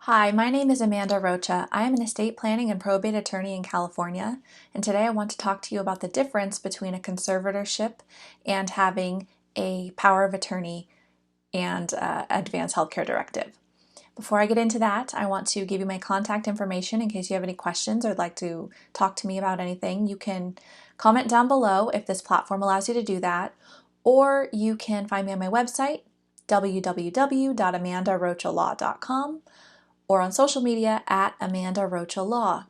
Hi, my name is Amanda Rocha. I am an estate planning and probate attorney in California, and today I want to talk to you about the difference between a conservatorship and having a power of attorney and advance healthcare directive. Before I get into that, I want to give you my contact information in case you have any questions or would like to talk to me about anything. You can comment down below if this platform allows you to do that, or you can find me on my website, www.amandarocalaw.com, or on social media at Amanda Rocha Law.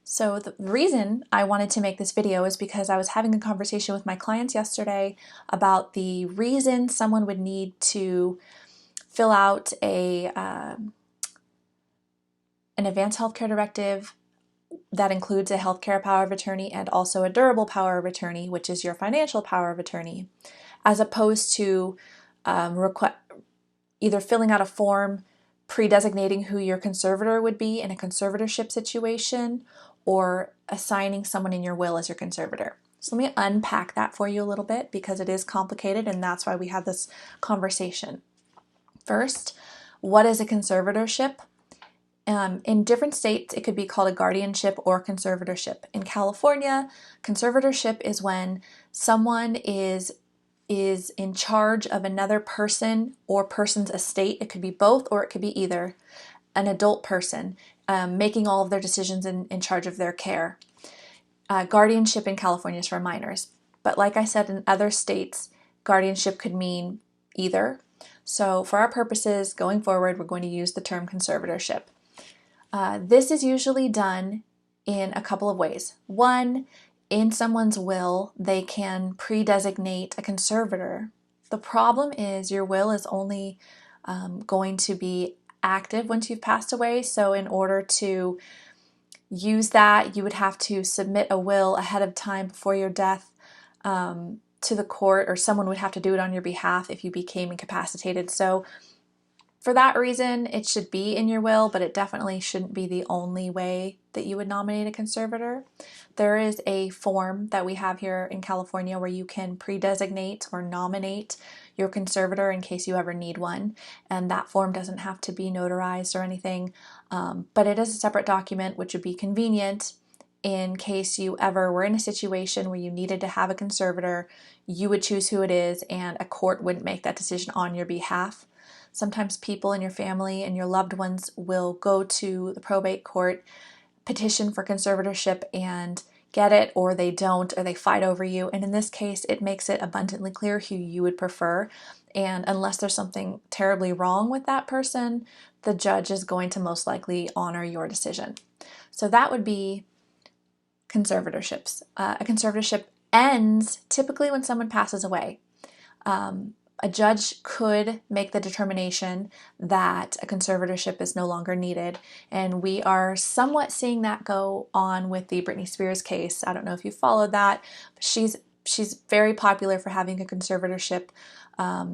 So the reason I wanted to make this video is because I was having a conversation with my clients yesterday about the reason someone would need to fill out an advance healthcare directive that includes a healthcare power of attorney and also a durable power of attorney, which is your financial power of attorney, as opposed to either filling out a form pre-designating who your conservator would be in a conservatorship situation or assigning someone in your will as your conservator. So let me unpack that for you a little bit because it is complicated, and that's why we have this conversation. First, what is a conservatorship? In different states, it could be called a guardianship or conservatorship. In California, conservatorship is when someone is in charge of another person or person's estate. It could be both or it could be either. An adult person making all of their decisions in charge of their care. Guardianship in California is for minors. But like I said, in other states, guardianship could mean either. So for our purposes going forward, we're going to use the term conservatorship. This is usually done in a couple of ways. One, in someone's will, they can pre-designate a conservator. The problem is your will is only going to be active once you've passed away. So in order to use that, you would have to submit a will ahead of time before your death to the court, or someone would have to do it on your behalf if you became incapacitated. So for that reason, it should be in your will, but it definitely shouldn't be the only way that you would nominate a conservator. There is a form that we have here in California where you can pre-designate or nominate your conservator in case you ever need one, and that form doesn't have to be notarized or anything, but it is a separate document which would be convenient in case you ever were in a situation where you needed to have a conservator. You would choose who it is, and a court wouldn't make that decision on your behalf. Sometimes people in your family and your loved ones will go to the probate court, petition for conservatorship and get it, or they don't, or they fight over you. And in this case, it makes it abundantly clear who you would prefer. And unless there's something terribly wrong with that person, the judge is going to most likely honor your decision. So that would be conservatorships. A conservatorship ends typically when someone passes away. A judge could make the determination that a conservatorship is no longer needed, and we are somewhat seeing that go on with the Britney Spears case. I don't know if you followed that, but she's very popular for having a conservatorship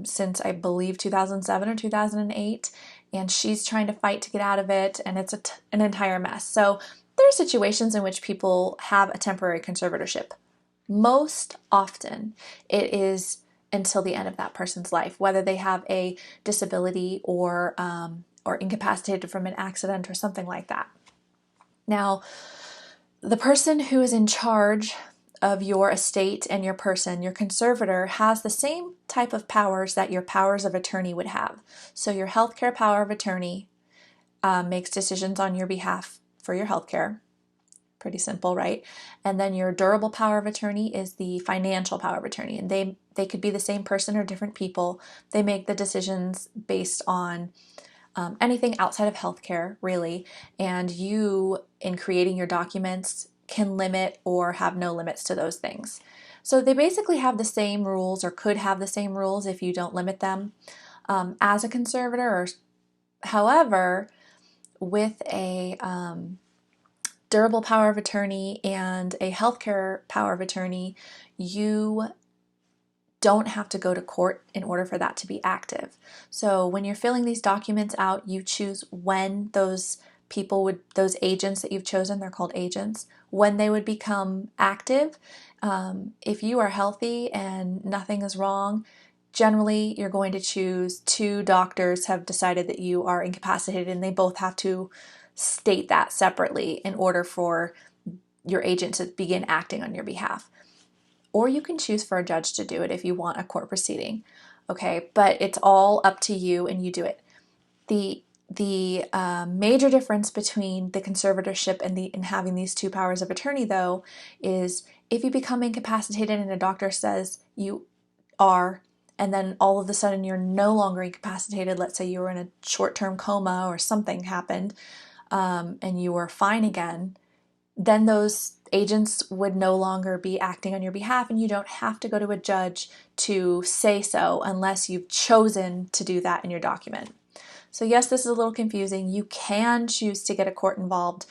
since I believe 2007 or 2008, and she's trying to fight to get out of it, and it's an entire mess. So there are situations in which people have a temporary conservatorship. Most often, it is until the end of that person's life, whether they have a disability or incapacitated from an accident or something like that. Now, the person who is in charge of your estate and your person, your conservator, has the same type of powers that your powers of attorney would have. So your healthcare power of attorney makes decisions on your behalf for your healthcare. Pretty simple, right? And then your durable power of attorney is the financial power of attorney, and they could be the same person or different people. They make the decisions based on anything outside of healthcare, really, and you, in creating your documents, can limit or have no limits to those things. So they basically have the same rules, or could have the same rules if you don't limit them as a conservator. However, with a durable power of attorney and a healthcare power of attorney, you don't have to go to court in order for that to be active. So when you're filling these documents out, you choose when those agents that you've chosen, they're called agents, when they would become active. If you are healthy and nothing is wrong, generally you're going to choose two doctors have decided that you are incapacitated, and they both have to state that separately in order for your agent to begin acting on your behalf. Or you can choose for a judge to do it if you want a court proceeding. Okay, but it's all up to you and you do it. The major difference between the conservatorship and having these two powers of attorney, though, is if you become incapacitated and a doctor says you are, and then all of a sudden you're no longer incapacitated, let's say you were in a short-term coma or something happened, and you were fine again, then those agents would no longer be acting on your behalf, and you don't have to go to a judge to say so unless you've chosen to do that in your document. So yes, this is a little confusing. You can choose to get a court involved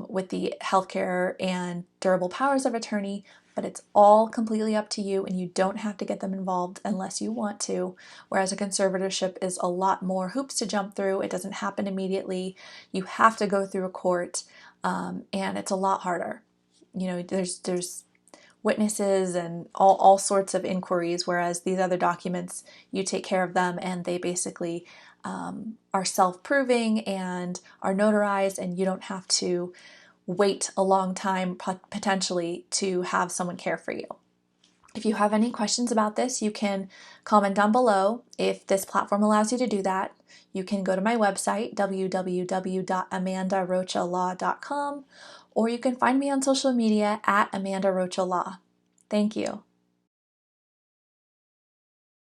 with the healthcare and durable powers of attorney, but it's all completely up to you, and you don't have to get them involved unless you want to, whereas a conservatorship is a lot more hoops to jump through. It doesn't happen immediately. You have to go through a court, and it's a lot harder. You know, there's witnesses and all sorts of inquiries, whereas these other documents, you take care of them and they basically are self-proving and are notarized, and you don't have to wait a long time potentially to have someone care for you. If you have any questions about this, you can comment down below. If this platform allows you to do that, you can go to my website, www.amandarocalaw.com, or you can find me on social media at Amanda Rocha Law. Thank you.